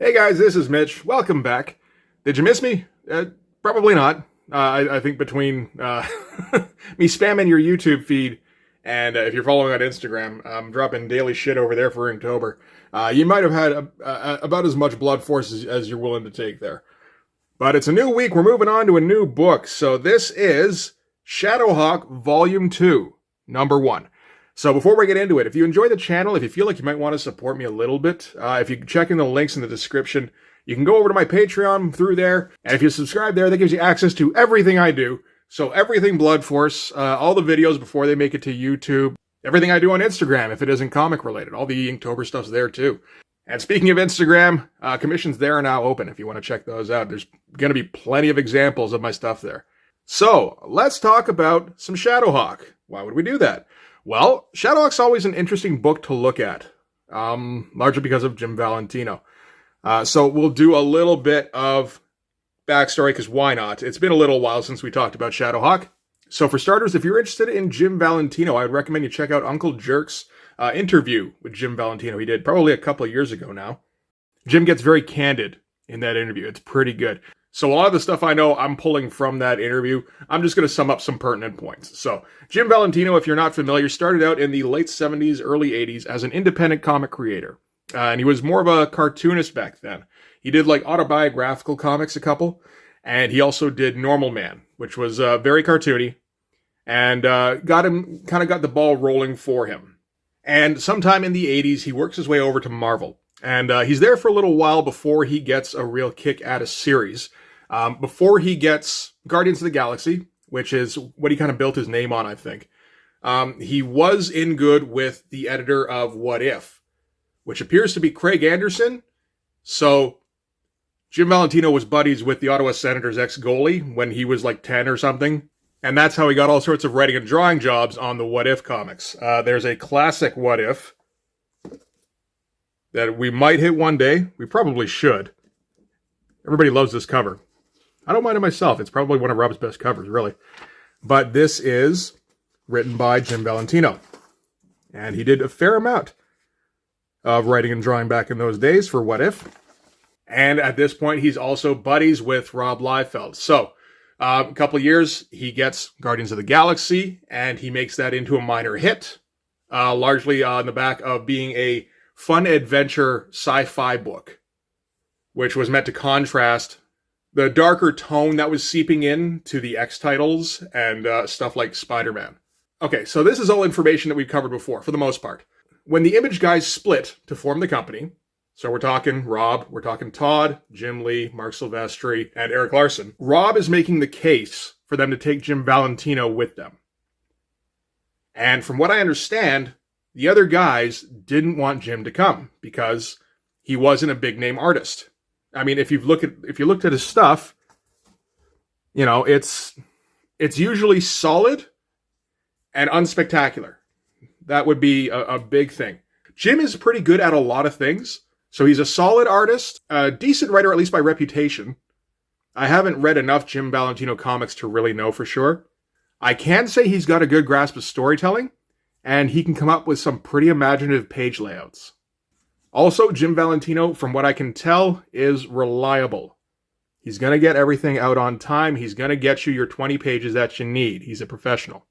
Hey guys, this is Mitch. Welcome back. Did you miss me? Probably not. I think between me spamming your YouTube feed and if you're following on Instagram, I'm dropping daily shit over there for Inktober. You might have had about as much blood force as you're willing to take there. But it's a new week. We're moving on to a new book. So this is Shadowhawk Volume 2, Number 1. So before we get into it, if you enjoy the channel, if you feel like you might want to support me a little bit, if you check in the links in the description, you can go over to my Patreon through there. And if you subscribe there, that gives you access to everything I do. So everything Blood Force, all the videos before they make it to YouTube, everything I do on Instagram if it isn't comic related. All the Inktober stuff's there too. And speaking of Instagram, commissions there are now open if you want to check those out. There's going to be plenty of examples of my stuff there. So let's talk about some Shadowhawk. Why would we do that? Well, Shadowhawk's always an interesting book to look at, largely because of Jim Valentino. So we'll do a little bit of backstory, because why not? It's been a little while since we talked about Shadowhawk. So for starters, if you're interested in Jim Valentino, I'd recommend you check out Uncle Jerk's interview with Jim Valentino. He did probably a couple of years ago now. Jim gets very candid in that interview. It's pretty good. So a lot of the stuff I know I'm pulling from that interview. I'm just going to sum up some pertinent points. So Jim Valentino, if you're not familiar, started out in the late 70s, early 80s as an independent comic creator. And he was more of a cartoonist back then. He did like autobiographical comics, a couple. And he also did Normal Man, which was very cartoony. And got the ball rolling for him. And sometime in the 80s, he works his way over to Marvel. And he's there for a little while before he gets a real kick at a series. Before he gets Guardians of the Galaxy, which is what he kind of built his name on, I think. He was in good with the editor of What If, which appears to be Craig Anderson. So Jim Valentino was buddies with the Ottawa Senators ex-goalie when he was like 10 or something. And that's how he got all sorts of writing and drawing jobs on the What If comics. There's a classic What If that we might hit one day. We probably should. Everybody loves this cover. I don't mind it myself. It's probably one of Rob's best covers, really. But this is written by Jim Valentino. And he did a fair amount of writing and drawing back in those days for What If. And at this point, he's also buddies with Rob Liefeld. So, a couple of years, he gets Guardians of the Galaxy, and he makes that into a minor hit, largely on the back of being a fun adventure sci-fi book, which was meant to contrast the darker tone that was seeping in to the X titles and stuff like Spider-Man. Okay, so this is all information that we've covered before, for the most part. When the Image guys split to form the company, so we're talking Rob, we're talking Todd, Jim Lee, Mark Silvestri, and Eric Larson, Rob is making the case for them to take Jim Valentino with them. And from what I understand, the other guys didn't want Jim to come because he wasn't a big name artist. I mean, if you looked at his stuff, you know, it's usually solid and unspectacular. That would be a big thing. Jim is pretty good at a lot of things. So he's a solid artist, a decent writer, at least by reputation. I haven't read enough Jim Valentino comics to really know for sure. I can say he's got a good grasp of storytelling, and he can come up with some pretty imaginative page layouts. Also, Jim Valentino, from what I can tell, is reliable. He's going to get everything out on time. He's going to get you your 20 pages that you need. He's a professional.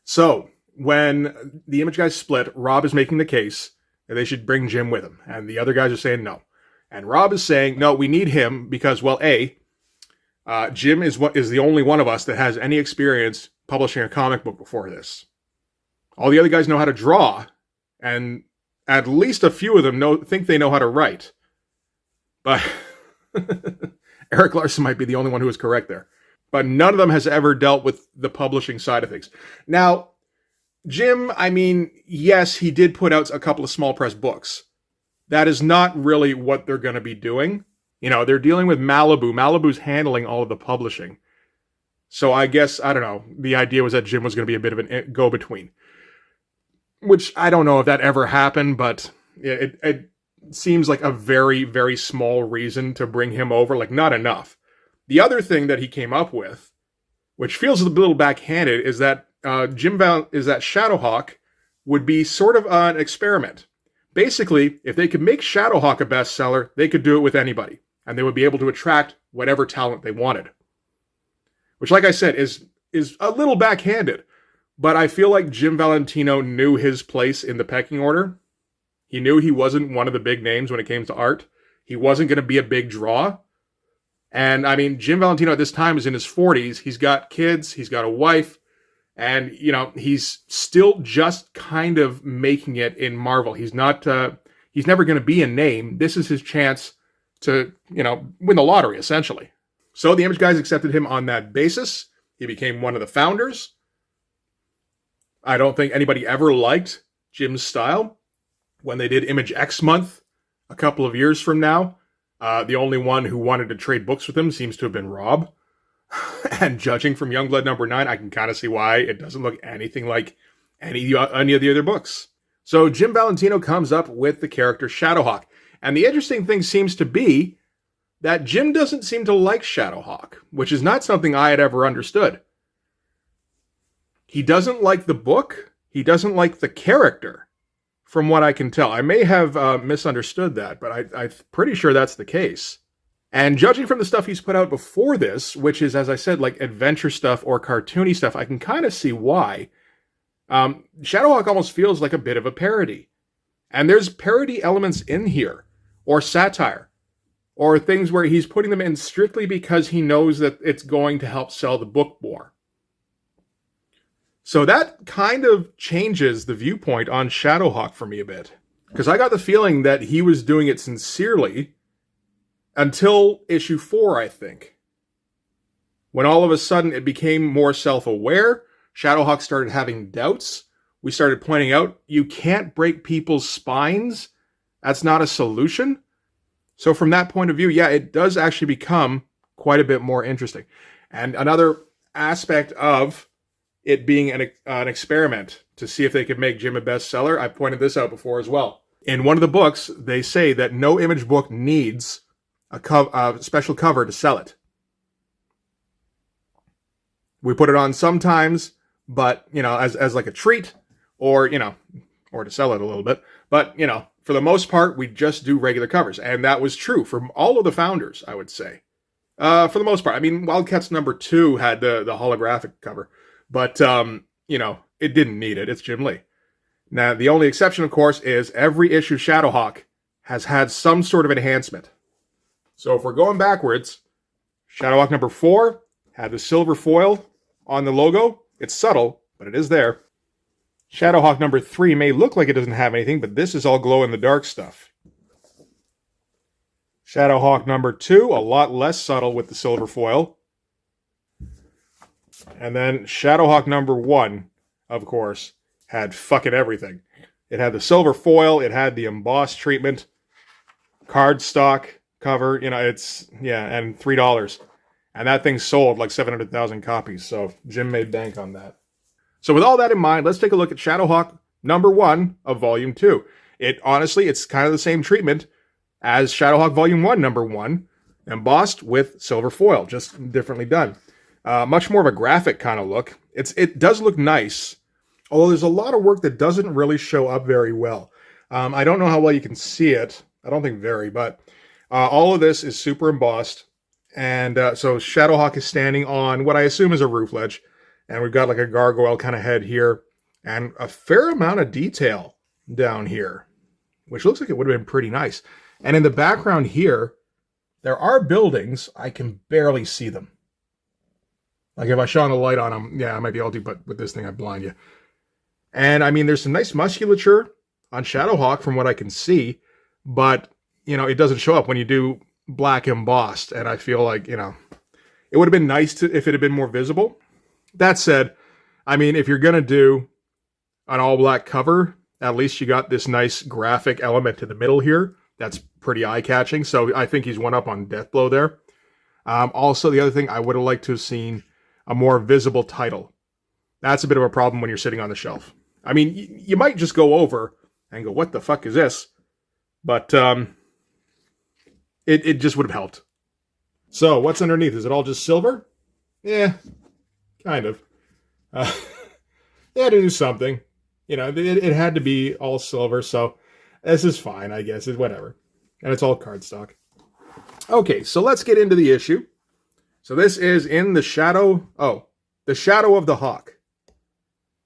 So, when the Image guys split, Rob is making the case that they should bring Jim with him. And the other guys are saying no. And Rob is saying, no, we need him because, well, Jim is the only one of us that has any experience publishing a comic book before this. All the other guys know how to draw, and at least a few of them think they know how to write. But Eric Larson might be the only one who is correct there. But none of them has ever dealt with the publishing side of things. Now, Jim, I mean, yes, he did put out a couple of small press books. That is not really what they're going to be doing. You know, they're dealing with Malibu. Malibu's handling all of the publishing. So I guess, I don't know, the idea was that Jim was going to be a bit of a go-between. Which I don't know if that ever happened, but it seems like a very, very small reason to bring him over. Like, not enough. The other thing that he came up with, which feels a little backhanded, is that Shadowhawk would be sort of an experiment. Basically, if they could make Shadowhawk a bestseller, they could do it with anybody, and they would be able to attract whatever talent they wanted. Which, like I said, is a little backhanded, but I feel like Jim Valentino knew his place in the pecking order. He knew he wasn't one of the big names when it came to art. He wasn't going to be a big draw. And I mean, Jim Valentino at this time is in his 40s. He's got kids, he's got a wife, and, you know, he's still just kind of making it in Marvel. He's not, he's never going to be a name. This is his chance to, you know, win the lottery, essentially. So the Image guys accepted him on that basis. He became one of the founders. I don't think anybody ever liked Jim's style. When they did Image X Month a couple of years from now, the only one who wanted to trade books with him seems to have been Rob. And judging from Youngblood #9, I can kind of see why it doesn't look anything like any of the other books. So Jim Valentino comes up with the character Shadowhawk. And the interesting thing seems to be that Jim doesn't seem to like Shadowhawk, which is not something I had ever understood. He doesn't like the book. He doesn't like the character, from what I can tell. I may have misunderstood that, but I'm pretty sure that's the case. And judging from the stuff he's put out before this, which is, as I said, like adventure stuff or cartoony stuff, I can kind of see why. Shadowhawk almost feels like a bit of a parody. And there's parody elements in here, or satire, or things where he's putting them in strictly because he knows that it's going to help sell the book more. So that kind of changes the viewpoint on Shadowhawk for me a bit. Because I got the feeling that he was doing it sincerely until issue 4, I think. When all of a sudden it became more self-aware, Shadowhawk started having doubts. We started pointing out, you can't break people's spines. That's not a solution. So from that point of view, yeah, it does actually become quite a bit more interesting. And another aspect of it being an experiment to see if they could make Jim a bestseller, I've pointed this out before as well. In one of the books, they say that no Image book needs a special cover to sell it. We put it on sometimes, but, you know, as like a treat, or, you know, or to sell it a little bit. But, you know, for the most part, we just do regular covers. And that was true from all of the founders, I would say. For the most part. I mean, Wildcats #2 had the holographic cover. But, you know, it didn't need it. It's Jim Lee. Now, the only exception, of course, is every issue Shadowhawk has had some sort of enhancement. So if we're going backwards, Shadowhawk #4 had the silver foil on the logo. It's subtle, but it is there. Shadowhawk #3 may look like it doesn't have anything, but this is all glow-in-the-dark stuff. Shadowhawk #2, a lot less subtle with the silver foil. And then Shadowhawk #1, of course, had fucking everything. It had the silver foil, it had the embossed treatment, cardstock cover, you know, it's, yeah, and $3. And that thing sold like 700,000 copies, so Jim made bank on that. So with all that in mind, let's take a look at Shadowhawk #1 of Volume 2. Honestly, it's kind of the same treatment as Shadowhawk Volume 1, #1, embossed with silver foil, just differently done. Much more of a graphic kind of look. It does look nice, although there's a lot of work that doesn't really show up very well. I don't know how well you can see it. I don't think very, but all of this is super embossed. And so Shadowhawk is standing on what I assume is a roof ledge. And we've got like a gargoyle kind of head here. And a fair amount of detail down here, which looks like it would have been pretty nice. And in the background here, there are buildings. I can barely see them. Like if I shone a light on them, yeah, I might be able to, but with this thing, I blind you. And I mean, there's some nice musculature on Shadowhawk from what I can see, but, you know, it doesn't show up when you do black embossed. And I feel like, you know, it would have been nice if it had been more visible. That said, I mean, if you're going to do an all black cover, at least you got this nice graphic element in the middle here. That's pretty eye-catching. So I think he's one up on Deathblow there. Also, the other thing, I would have liked to have seen a more visible title. That's a bit of a problem when you're sitting on the shelf. I mean, you might just go over and go, what the fuck is this? But it just would have helped. So, what's underneath? Is it all just silver? Yeah, kind of. They had to do something. You know, it had to be all silver. So, This is fine, I guess. It's whatever. And it's all cardstock. Okay, so let's get into the issue. So this is in the Shadow... Oh, the Shadow of the Hawk.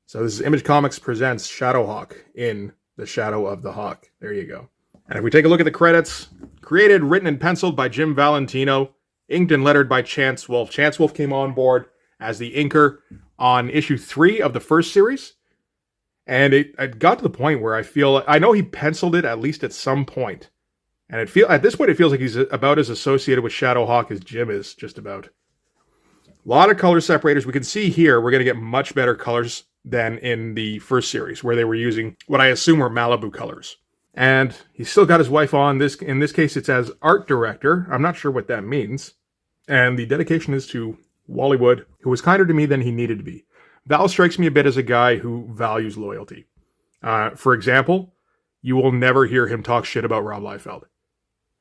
So this is Image Comics presents Shadowhawk in the Shadow of the Hawk. There you go. And if we take a look at the credits, created, written, and penciled by Jim Valentino, inked and lettered by Chance Wolf. Chance Wolf came on board as the inker on issue 3 of the first series. And it got to the point where I know he penciled it at least at some point. And at this point, it feels like he's about as associated with Shadowhawk as Jim is, just about. A lot of color separators. We can see here, we're going to get much better colors than in the first series, where they were using what I assume were Malibu colors. And he's still got his wife on. In this case, it's as art director. I'm not sure what that means. And the dedication is to Wally Wood, who was kinder to me than he needed to be. Val strikes me a bit as a guy who values loyalty. For example, you will never hear him talk shit about Rob Liefeld.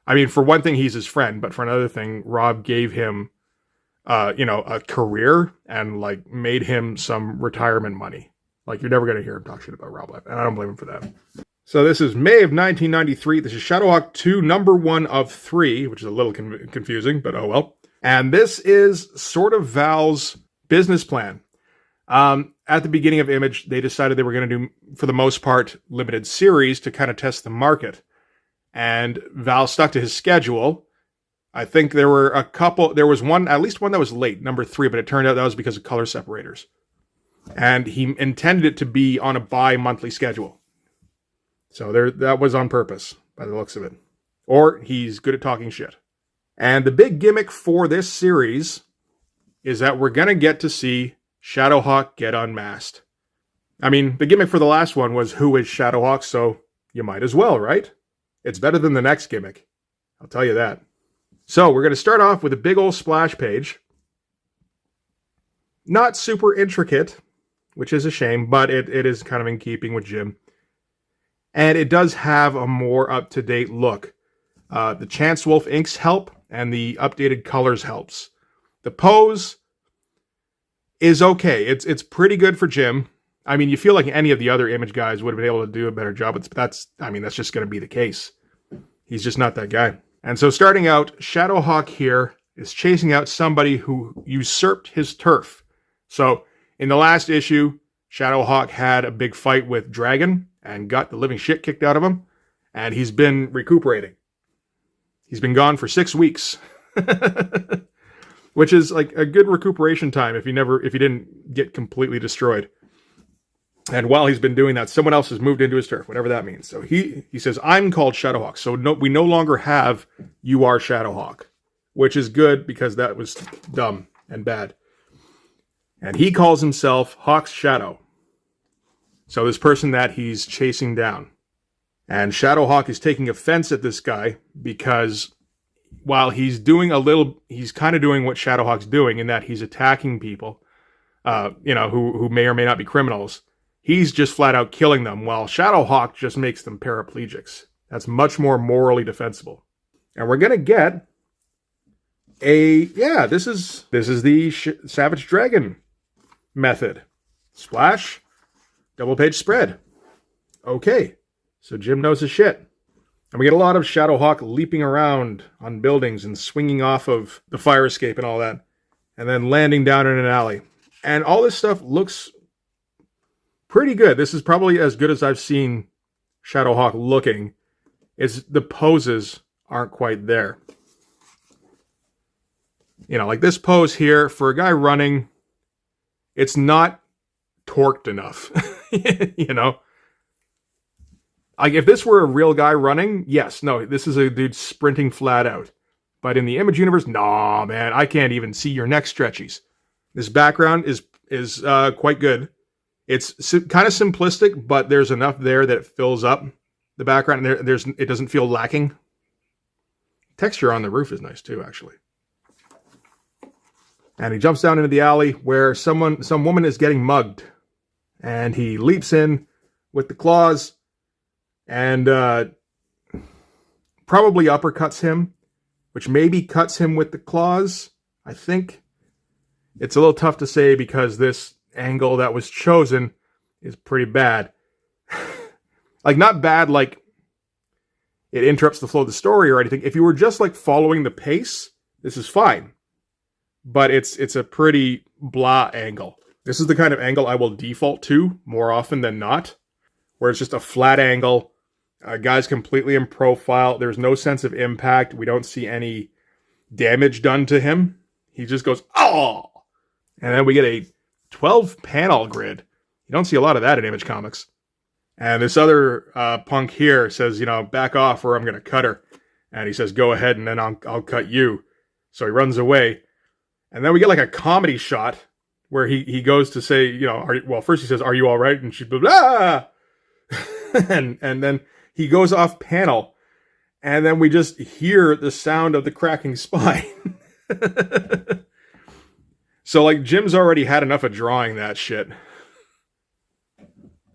I mean, for one thing, he's his friend, but for another thing, Rob gave him, a career and like made him some retirement money. Like, you're never going to hear him talk shit about Rob Liefeld, and I don't blame him for that. So this is May of 1993. This is Shadowhawk II, number 1 of 3, which is a little confusing, but oh well. And this is sort of Val's business plan. At the beginning of Image, they decided they were going to do, for the most part, limited series to kind of test the market. And Val stuck to his schedule. I think there were at least one that was late, number 3, but it turned out that was because of color separators. And he intended it to be on a bi-monthly schedule. So that was on purpose, by the looks of it. Or he's good at talking shit. And the big gimmick for this series is that we're going to get to see Shadowhawk get unmasked. I mean, the gimmick for the last one was, who is Shadowhawk? So you might as well, right? It's better than the next gimmick. I'll tell you that. So we're going to start off with a big old splash page. Not super intricate, which is a shame, but it is kind of in keeping with Jim. And it does have a more up-to-date look. The Chance Wolf inks help, and the updated colors helps. The pose is okay. It's pretty good for Jim. I mean, you feel like any of the other Image guys would have been able to do a better job. That's just going to be the case. He's just not that guy. And so starting out, Shadowhawk here is chasing out somebody who usurped his turf. So in the last issue, Shadowhawk had a big fight with Dragon and got the living shit kicked out of him. And he's been recuperating. He's been gone for 6 weeks. Which is like a good recuperation time if you didn't get completely destroyed. And while he's been doing that, someone else has moved into his turf, whatever that means. So he says, I'm called Shadowhawk. So we no longer have you are Shadowhawk, which is good because that was dumb and bad. And he calls himself Hawk's Shadow. So this person that he's chasing down. And Shadowhawk is taking offense at this guy because while he's kind of doing what Shadowhawk's doing in that he's attacking people, who may or may not be criminals. He's just flat out killing them, while Shadowhawk just makes them paraplegics. That's much more morally defensible. And we're going to get this is the Savage Dragon method. Splash, double page spread. Okay, so Jim knows his shit. And we get a lot of Shadowhawk leaping around on buildings and swinging off of the fire escape and all that. And then landing down in an alley. And all this stuff looks pretty good. This is probably as good as I've seen Shadowhawk looking. The poses aren't quite there. Like this pose here, for a guy running, it's not torqued enough. Like, if this were a real guy running, yes, no, this is a dude sprinting flat out. But in the Image universe, nah, man, I can't even see your neck stretchies. This background is quite good. It's kind of simplistic, but there's enough there that it fills up the background. And it doesn't feel lacking. Texture on the roof is nice too, actually. And he jumps down into the alley where some woman is getting mugged. And he leaps in with the claws. And probably uppercuts him, which maybe cuts him with the claws, I think. It's a little tough to say because this angle that was chosen is pretty bad. Like, not bad like it interrupts the flow of the story or anything. If you were just like following the pace, this is fine. But it's a pretty blah angle. This is the kind of angle I will default to more often than not, where it's just a flat angle. Guy's completely in profile. There's no sense of impact. We don't see any damage done to him. He just goes, oh! And then we get a 12-panel grid. You don't see a lot of that in Image Comics. And this other punk here says, back off or I'm going to cut her. And he says, go ahead and then I'll cut you. So he runs away. And then we get like a comedy shot where he goes to say, first he says, are you all right? And she, blah! and then he goes off panel. And then we just hear the sound of the cracking spine. So like Jim's already had enough of drawing that shit.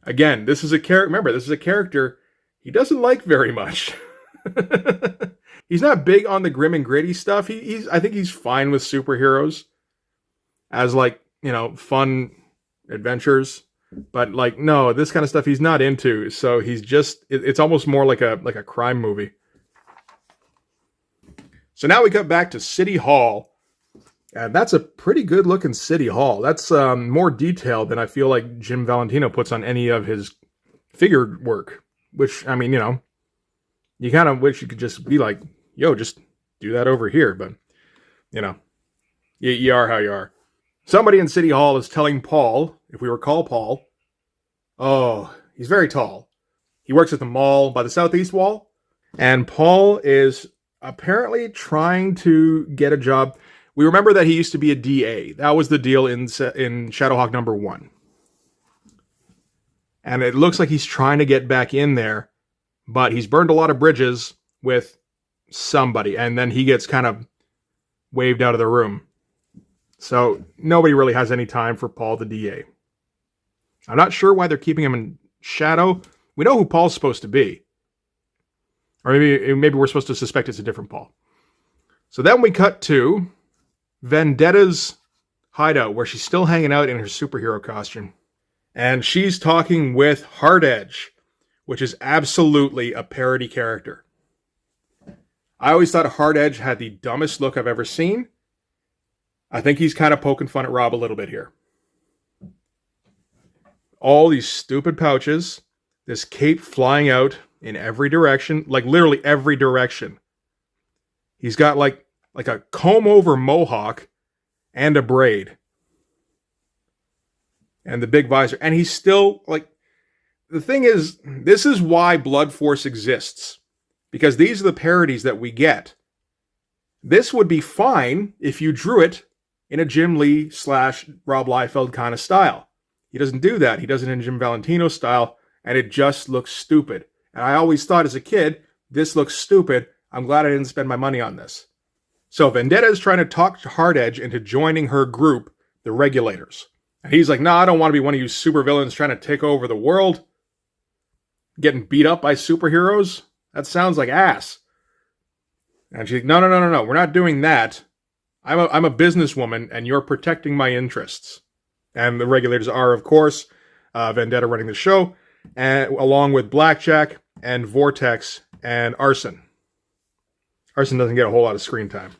Again, this is a character. Remember, this is a character he doesn't like very much. He's not big on the grim and gritty stuff. I think he's fine with superheroes as like, fun adventures. But like, no, this kind of stuff he's not into. So he's just, it's almost more like a crime movie. So now we cut back to City Hall. And that's a pretty good looking City Hall. That's more detailed than I feel like Jim Valentino puts on any of his figure work. Which, I mean, you kind of wish you could just be like, yo, just do that over here. But, you are how you are. Somebody in City Hall is telling Paul, if we recall Paul, oh, he's very tall. He works at the mall by the southeast wall. And Paul is apparently trying to get a job. We remember that he used to be a DA. That was the deal in Shadowhawk #1. And it looks like he's trying to get back in there, but he's burned a lot of bridges with somebody, and then he gets kind of waved out of the room. So nobody really has any time for Paul the DA. I'm not sure why they're keeping him in shadow. We know who Paul's supposed to be. Or maybe we're supposed to suspect it's a different Paul. So then we cut to Vendetta's hideout, where she's still hanging out in her superhero costume. And she's talking with Hard Edge, which is absolutely a parody character. I always thought Hard Edge had the dumbest look I've ever seen. I think he's kind of poking fun at Rob a little bit here. All these stupid pouches, this cape flying out in every direction, like literally every direction. He's got like a comb-over mohawk and a braid. And the big visor. And he's still, like, the thing is, this is why Blood Force exists. Because these are the parodies that we get. This would be fine if you drew it in a Jim Lee / Rob Liefeld kind of style. He doesn't do that. He does it in Jim Valentino style, and it just looks stupid. And I always thought as a kid, this looks stupid. I'm glad I didn't spend my money on this. So Vendetta is trying to talk to Hard Edge into joining her group, the Regulators. And he's like, no, I don't want to be one of you supervillains trying to take over the world. Getting beat up by superheroes? That sounds like ass. And she's like, no, we're not doing that. I'm a businesswoman, and you're protecting my interests. And the Regulators are, of course, Vendetta running the show, and along with Blackjack and Vortex and Arson. Arson doesn't get a whole lot of screen time.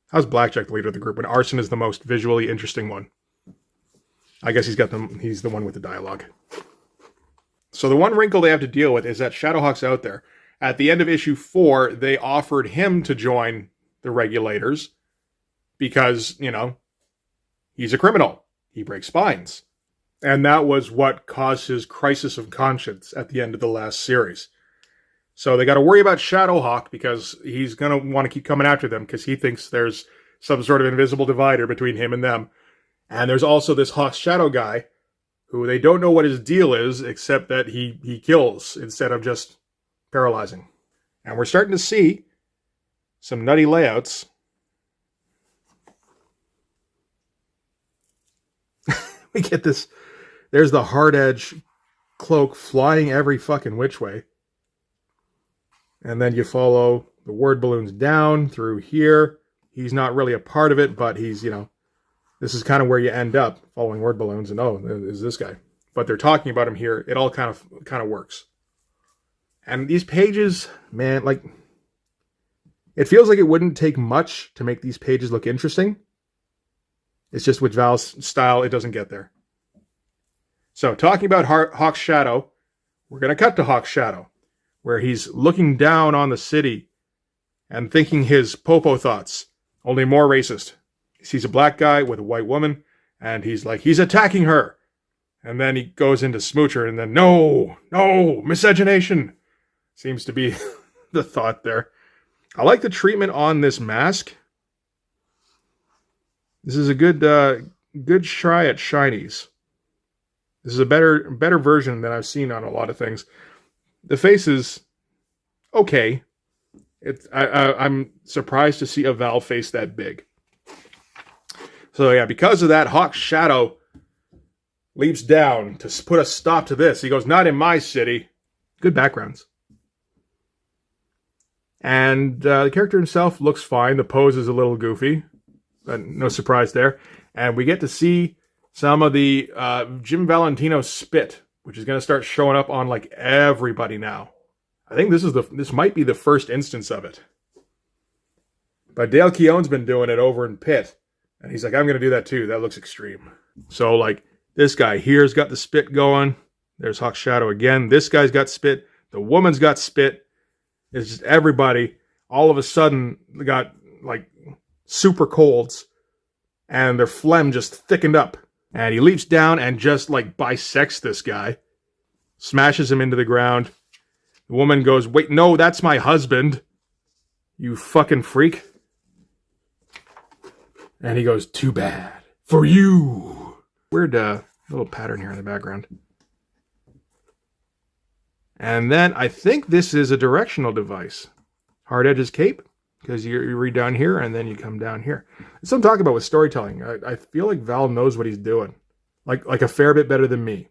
How's Blackjack the leader of the group when Arson is the most visually interesting one? I guess he's the one with the dialogue. So the one wrinkle they have to deal with is that Shadowhawk's out there. At the end of issue 4, they offered him to join the Regulators because, he's a criminal. He breaks spines. And that was what caused his crisis of conscience at the end of the last series. So they got to worry about Shadowhawk because he's going to want to keep coming after them because he thinks there's some sort of invisible divider between him and them. And there's also this Hawk's Shadow guy who they don't know what his deal is except that he kills instead of just paralyzing. And we're starting to see some nutty layouts. We get this. There's the Hard Edge cloak flying every fucking which way. And then you follow the word balloons down through here. He's not really a part of it, but he's, this is kind of where you end up following word balloons. And is this guy? But they're talking about him here. It all kind of works. And these pages, man, like, it feels like it wouldn't take much to make these pages look interesting. It's just with Val's style, it doesn't get there. So, talking about Hawk's Shadow, we're going to cut to Hawk's Shadow, where he's looking down on the city and thinking his popo thoughts, only more racist. He sees a black guy with a white woman, and he's like, he's attacking her. And then he goes into smoocher, and then, no, miscegenation seems to be the thought there. I like the treatment on this mask. This is a good try at shinies. This is a better version than I've seen on a lot of things. The face is okay. I'm surprised to see a Val face that big. So yeah, because of that, Hawk's Shadow leaps down to put a stop to this. He goes, not in my city. Good backgrounds. And the character himself looks fine. The pose is a little goofy, but no surprise there. And we get to see some of the Jim Valentino spit, which is going to start showing up on like everybody now. I think this might be the first instance of it. But Dale Keown's been doing it over in Pitt. And he's like, I'm going to do that too. That looks extreme. So like this guy here's got the spit going. There's Hawk's Shadow again. This guy's got spit. The woman's got spit. It's just everybody all of a sudden got like super colds. And their phlegm just thickened up. And he leaps down and just like bisects this guy. Smashes him into the ground. The woman goes, wait, no, that's my husband. You fucking freak. And he goes, too bad. For you. Weird little pattern here in the background. And then I think this is a directional device. Hard Edge's cape. Because you read down here and then you come down here. That's what I'm talking about with storytelling. I feel like Val knows what he's doing. Like a fair bit better than me.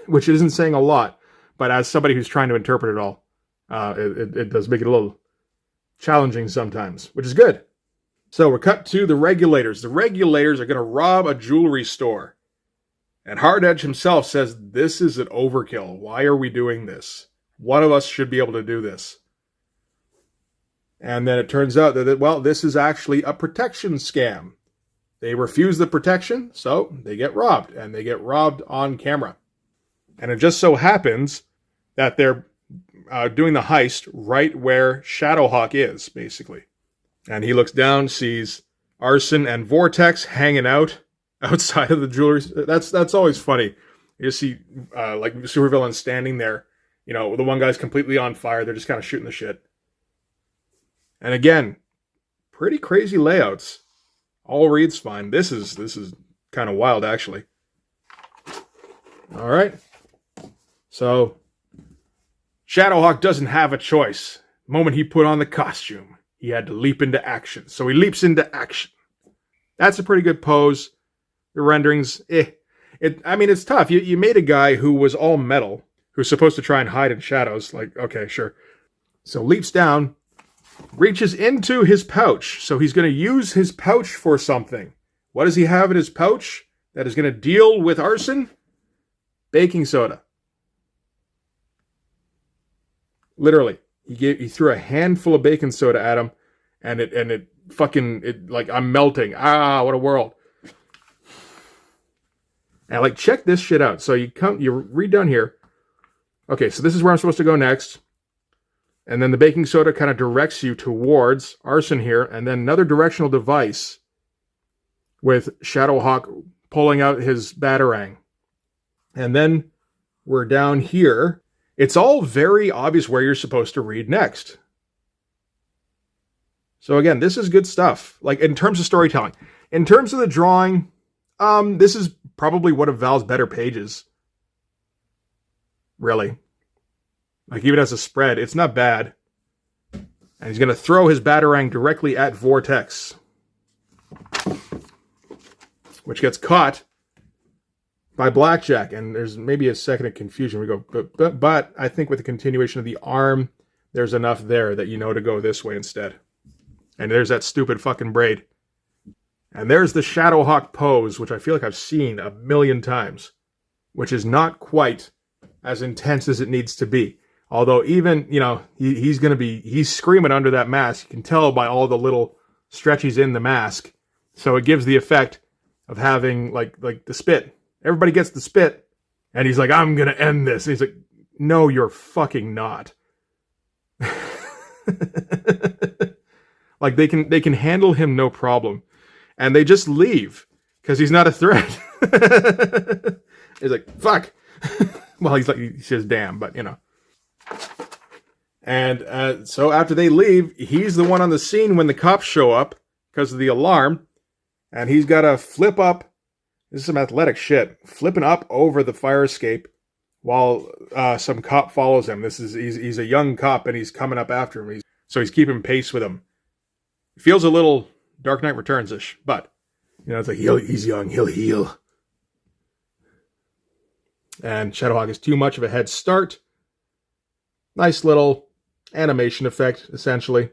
Which isn't saying a lot. But as somebody who's trying to interpret it all, it does make it a little challenging sometimes. Which is good. So we're cut to the Regulators. The Regulators are going to rob a jewelry store. And Hard Edge himself says, this is an overkill. Why are we doing this? One of us should be able to do this. And then it turns out that, well, this is actually a protection scam. They refuse the protection, so they get robbed. And they get robbed on camera. And it just so happens that they're doing the heist right where Shadowhawk is, basically. And he looks down, sees Arson and Vortex hanging out outside of the jewelry. That's always funny. You just see like supervillains standing there. You know, the one guy's completely on fire. They're just kind of shooting the shit. And again, pretty crazy layouts. All reads fine. This is kind of wild, actually. All right. So, Shadowhawk doesn't have a choice. The moment he put on the costume, he had to leap into action. So he leaps into action. That's a pretty good pose. The renderings, I mean, it's tough. You made a guy who was all metal, who's supposed to try and hide in shadows. Like, okay, sure. So leaps down, reaches into his pouch. So he's going to use his pouch for something. What does he have in his pouch that is going to deal with arson? Baking soda. Literally. He threw a handful of baking soda at him, and it like, I'm melting. Ah, what a world. And like, check this shit out. So you read down here. Okay, so this is where I'm supposed to go next. And then the baking soda kind of directs you towards arson here, and then another directional device with Shadowhawk pulling out his batarang. And then we're down here. It's all very obvious where you're supposed to read next. So again, this is good stuff. Like, in terms of storytelling. In terms of the drawing, this is probably one of Val's better pages. Really. Like, even as a spread, it's not bad. And he's going to throw his batarang directly at Vortex. Which gets caught by Blackjack, and there's maybe a second of confusion. We go, but I think with the continuation of the arm, there's enough there that you know to go this way instead. And there's that stupid fucking braid. And there's the Shadowhawk pose, which I feel like I've seen a million times, which is not quite as intense as it needs to be. Although even, he's screaming under that mask. You can tell by all the little stretchies in the mask. So it gives the effect of having like the spit. Everybody gets the spit. And he's like, I'm going to end this. And he's like, no, you're fucking not. Like they can handle him no problem. And they just leave because he's not a threat. He's like, fuck. Well, he says damn, but And so after they leave, he's the one on the scene when the cops show up because of the alarm. And he's got to flip up. This is some athletic shit. Flipping up over the fire escape while some cop follows him. He's a young cop and he's coming up after him. So he's keeping pace with him. It feels a little Dark Knight Returns-ish, but it's like he's young, he'll heal. And Shadowhawk is too much of a head start. Nice little animation effect, essentially,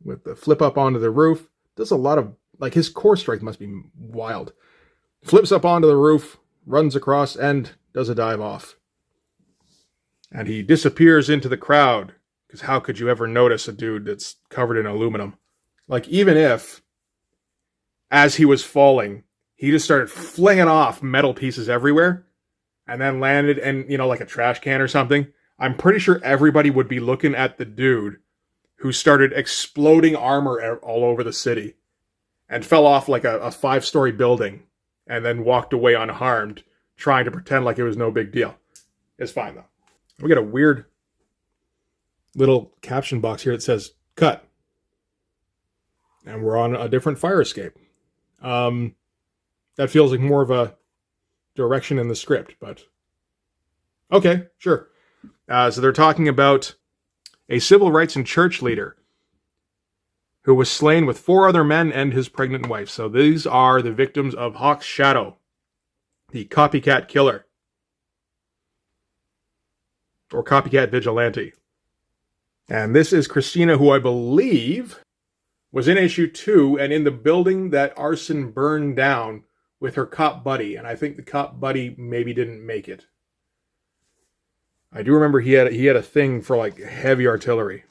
with the flip up onto the roof. Does a lot of, his core strength must be wild. Flips up onto the roof, runs across, and does a dive off. And he disappears into the crowd, because how could you ever notice a dude that's covered in aluminum? Even if, as he was falling, he just started flinging off metal pieces everywhere, and then landed in, like a trash can or something, I'm pretty sure everybody would be looking at the dude who started exploding armor all over the city and fell off like a 5-story building and then walked away unharmed, trying to pretend like it was no big deal. It's fine, though. We got a weird little caption box here that says, cut. And we're on a different fire escape. That feels like more of a direction in the script, but okay, sure. So they're talking about a civil rights and church leader who was slain with 4 other men and his pregnant wife. So these are the victims of Hawk's Shadow, the copycat killer, or copycat vigilante. And this is Christina, who I believe was in issue 2 and in the building that arson burned down with her cop buddy. And I think the cop buddy maybe didn't make it. I do remember he had a thing for heavy artillery.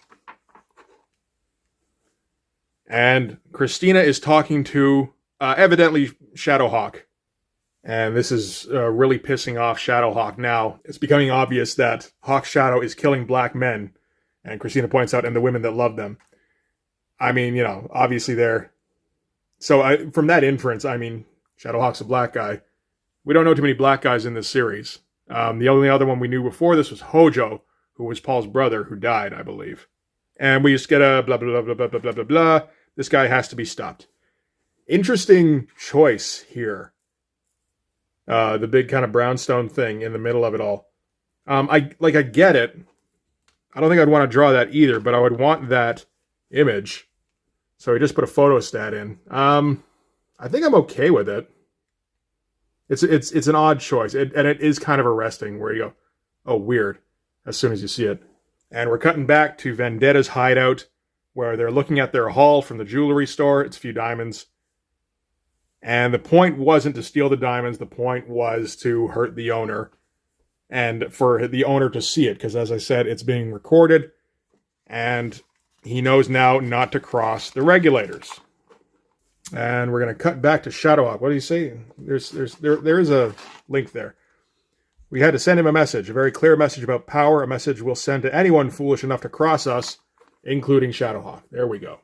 And Christina is talking to evidently Shadowhawk. And this is really pissing off Shadowhawk now. It's becoming obvious that Hawk's Shadow is killing black men. And Christina points out, and the women that love them. I mean, obviously they're... So from that inference, Shadowhawk's a black guy. We don't know too many black guys in this series. The only other one we knew before this was Hojo, who was Paul's brother, who died, I believe. And we just get a blah, blah, blah, blah, blah, blah, blah, blah. This guy has to be stopped. Interesting choice here. The big kind of brownstone thing in the middle of it all. I get it. I don't think I'd want to draw that either, but I would want that image. So he just put a photo stat in. I think I'm okay with it. It's an odd choice, and it is kind of arresting where you go, oh, weird, as soon as you see it. And we're cutting back to Vendetta's hideout, where they're looking at their haul from the jewelry store. It's a few diamonds. And the point wasn't to steal the diamonds. The point was to hurt the owner, and for the owner to see it, because as I said, it's being recorded, and he knows now not to cross the regulators. And we're going to cut back to Shadowhawk. What do you say? There is a link there. We had to send him a message, a very clear message about power, a message we'll send to anyone foolish enough to cross us, including Shadowhawk. There we go.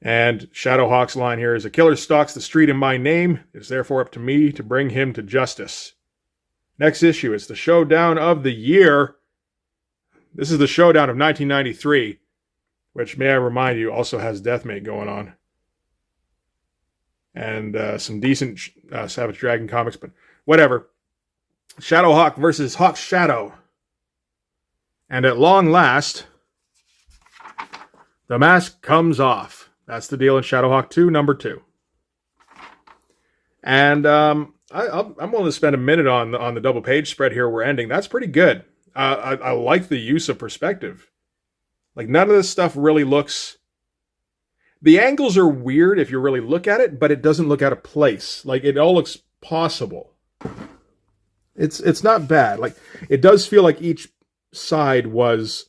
And Shadowhawk's line here is, a killer stalks the street in my name. It is therefore up to me to bring him to justice. Next issue is the showdown of the year. This is the showdown of 1993. Which, may I remind you, also has Deathmate going on. And some decent Savage Dragon comics, but whatever. Shadowhawk versus Hawk's Shadow. And at long last, the mask comes off. That's the deal in Shadowhawk 2, number 2. And I'm willing to spend a minute on the double page spread here we're ending. That's pretty good. I like the use of perspective. None of this stuff really looks... The angles are weird if you really look at it, but it doesn't look out of place. It all looks possible. It's not bad. Like, it does feel like each side was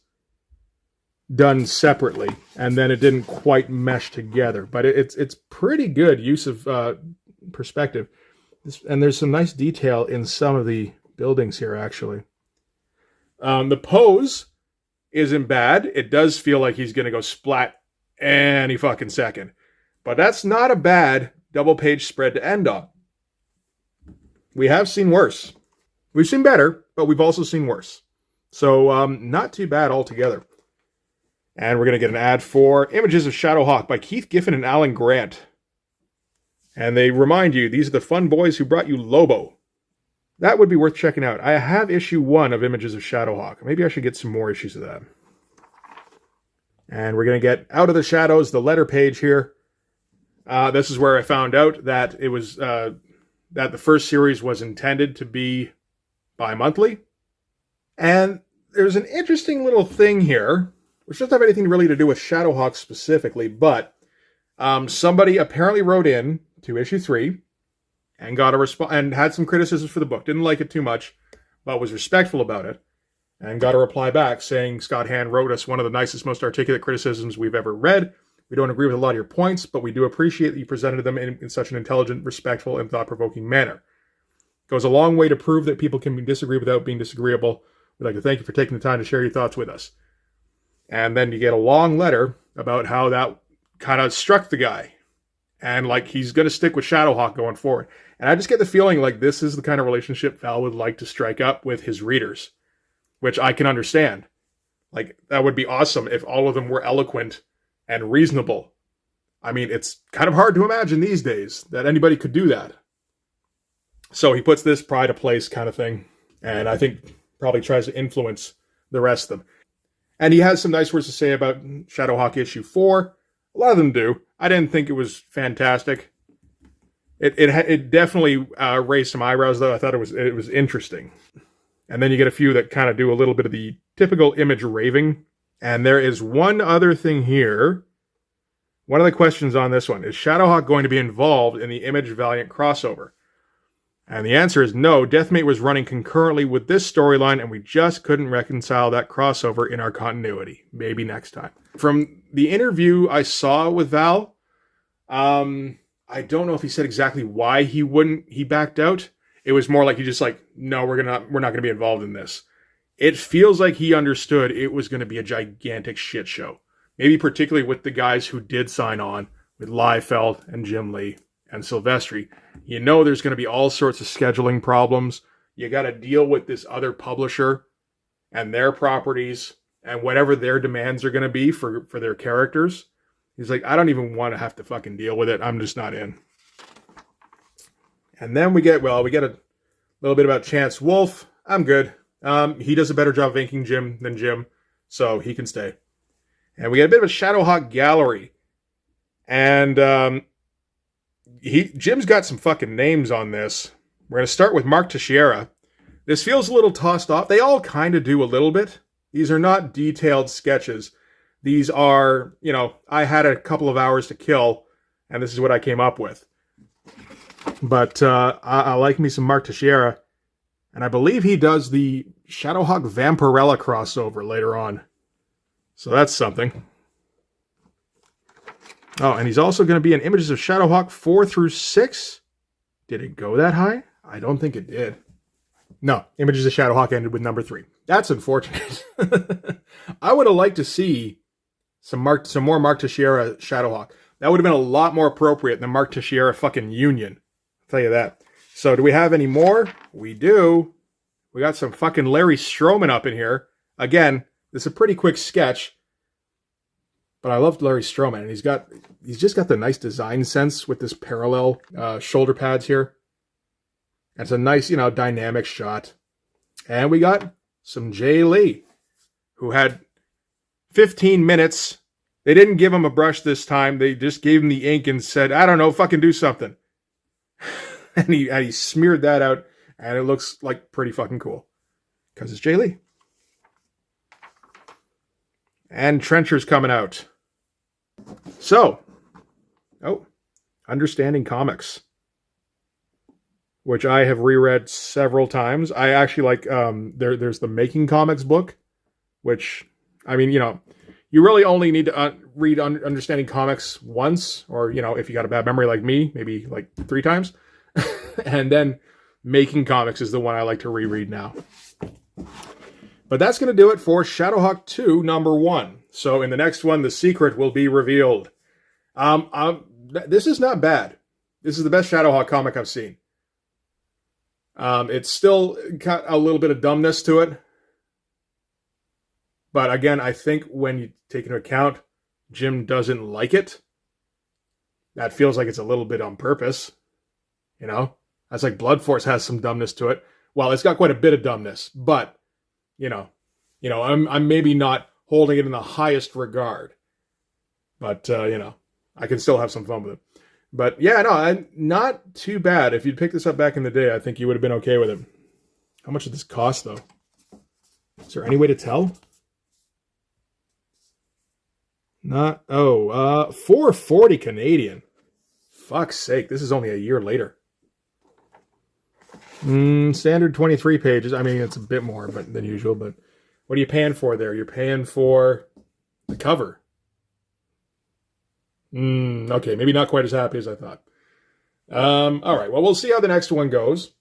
done separately, and then it didn't quite mesh together. But it's pretty good use of perspective. And there's some nice detail in some of the buildings here, actually. The pose isn't bad. It does feel like he's going to go splat any fucking second. But that's not a bad double-page spread to end on. We have seen worse. We've seen better, but we've also seen worse. So, not too bad altogether. And we're going to get an ad for Images of Shadowhawk by Keith Giffen and Alan Grant. And they remind you, these are the fun boys who brought you Lobo. That would be worth checking out. I have issue 1 of Images of Shadowhawk. Maybe I should get some more issues of that. And we're going to get Out of the Shadows, the letter page here. This is where I found out that it was that the first series was intended to be bi-monthly. And there's an interesting little thing here, which doesn't have anything really to do with Shadowhawk specifically, but somebody apparently wrote in to issue 3 and got a response and had some criticisms for the book. Didn't like it too much, but was respectful about it, and got a reply back saying, Scott Hand wrote us one of the nicest, most articulate criticisms we've ever read. We don't agree with a lot of your points, but we do appreciate that you presented them in such an intelligent, respectful, and thought-provoking manner. Goes a long way to prove that people can disagree without being disagreeable. We'd like to thank you for taking the time to share your thoughts with us. And then you get a long letter about how that kind of struck the guy. And like he's going to stick with Shadowhawk going forward. And I just get the feeling like this is the kind of relationship Val would like to strike up with his readers, which I can understand. Like, that would be awesome if all of them were eloquent and reasonable. I mean, it's kind of hard to imagine these days that anybody could do that. So he puts this pride of place kind of thing, and I think probably tries to influence the rest of them. And he has some nice words to say about Shadowhawk issue 4. A lot of them do. I didn't think it was fantastic. It definitely raised some eyebrows, though. I thought it was interesting. And then you get a few that kind of do a little bit of the typical Image raving. And there is one other thing here. One of the questions on this one, is Shadowhawk going to be involved in the Image Valiant crossover? And the answer is no. Deathmate was running concurrently with this storyline, and we just couldn't reconcile that crossover in our continuity. Maybe next time. From the interview I saw with Val, I don't know if he said exactly why he backed out. It was more like he just like, no, we're not going to be involved in this. It feels like he understood it was going to be a gigantic shit show. Maybe particularly with the guys who did sign on, with Liefeld and Jim Lee and Silvestri. You know there's going to be all sorts of scheduling problems. You got to deal with this other publisher and their properties and whatever their demands are going to be for their characters. He's like, I don't even want to have to fucking deal with it. I'm just not in. And then we get a little bit about Chance Wolf. I'm good. He does a better job of inking Jim than Jim, so he can stay. And we get a bit of a Shadowhawk gallery. And Jim's got some fucking names on this. We're going to start with Mark Teixeira. This feels a little tossed off. They all kind of do a little bit. These are not detailed sketches. These are, I had a couple of hours to kill, and this is what I came up with. But I like me some Mark Teixeira. And I believe he does the Shadowhawk Vampirella crossover later on. So that's something. Oh, and he's also going to be in Images of Shadowhawk 4 through 6. Did it go that high? I don't think it did. No, Images of Shadowhawk ended with number 3. That's unfortunate. I would have liked to see some more Mark Teixeira Shadowhawk. That would have been a lot more appropriate than Mark Teixeira fucking Union. I'll tell you that. So do we have any more? We do. We got some fucking Larry Stroman up in here. Again, this is a pretty quick sketch. But I loved Larry Stroman, and he's just got the nice design sense with this parallel shoulder pads here. It's a nice, dynamic shot. And we got some Jay Lee, who had 15 minutes. They didn't give him a brush this time. They just gave him the ink and said, I don't know, fucking do something. and he smeared that out, and it looks like pretty fucking cool. Because it's Jay Lee. And Trencher's coming out. So, Understanding Comics. which I have reread several times. I actually like there's the Making Comics book, which, I mean, you really only need to read Understanding Comics once, or, if you got a bad memory like me, maybe like 3 times. And then Making Comics is the one I like to reread now. But that's going to do it for Shadowhawk II #1. So in the next one, the secret will be revealed. This is not bad. This is the best Shadowhawk comic I've seen. It's still got a little bit of dumbness to it. But again, I think when you take into account Jim doesn't like it, that feels like it's a little bit on purpose. That's like Blood Force has some dumbness to it. Well, it's got quite a bit of dumbness, but I'm maybe not holding it in the highest regard. But I can still have some fun with it. But yeah, no, not too bad. If you'd picked this up back in the day, I think you would have been okay with it. How much did this cost, though? Is there any way to tell? $4.40 Canadian. Fuck's sake, this is only a year later. Standard 23 pages. I mean, it's a bit more than usual, but what are you paying for there? You're paying for the cover. Okay, maybe not quite as happy as I thought. All right, well, we'll see how the next one goes.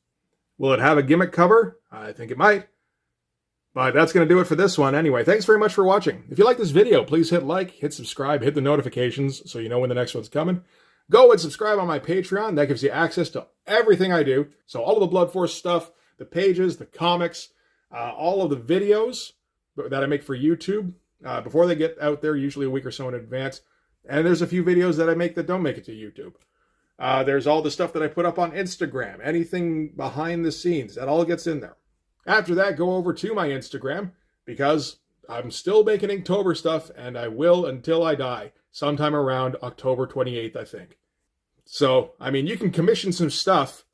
Will it have a gimmick cover? I think it might. But that's going to do it for this one anyway. Thanks very much for watching. If you like this video, please hit like, hit subscribe, hit the notifications so you know when the next one's coming. Go and subscribe on my Patreon. That gives you access to everything I do. So all of the Blood Force stuff, the pages, the comics, all of the videos that I make for YouTube before they get out there, usually a week or so in advance. And there's a few videos that I make that don't make it to YouTube. There's all the stuff that I put up on Instagram, anything behind the scenes, that all gets in there. After that, go over to my Instagram, because I'm still making Inktober stuff, and I will until I die, sometime around October 28th, I think. So, I mean, you can commission some stuff.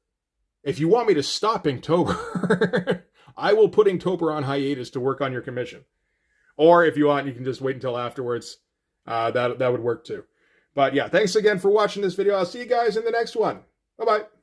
If you want me to stop Inktober, I will put Inktober on hiatus to work on your commission. Or if you want, you can just wait until afterwards. That would work too. But yeah, thanks again for watching this video. I'll see you guys in the next one. Bye-bye.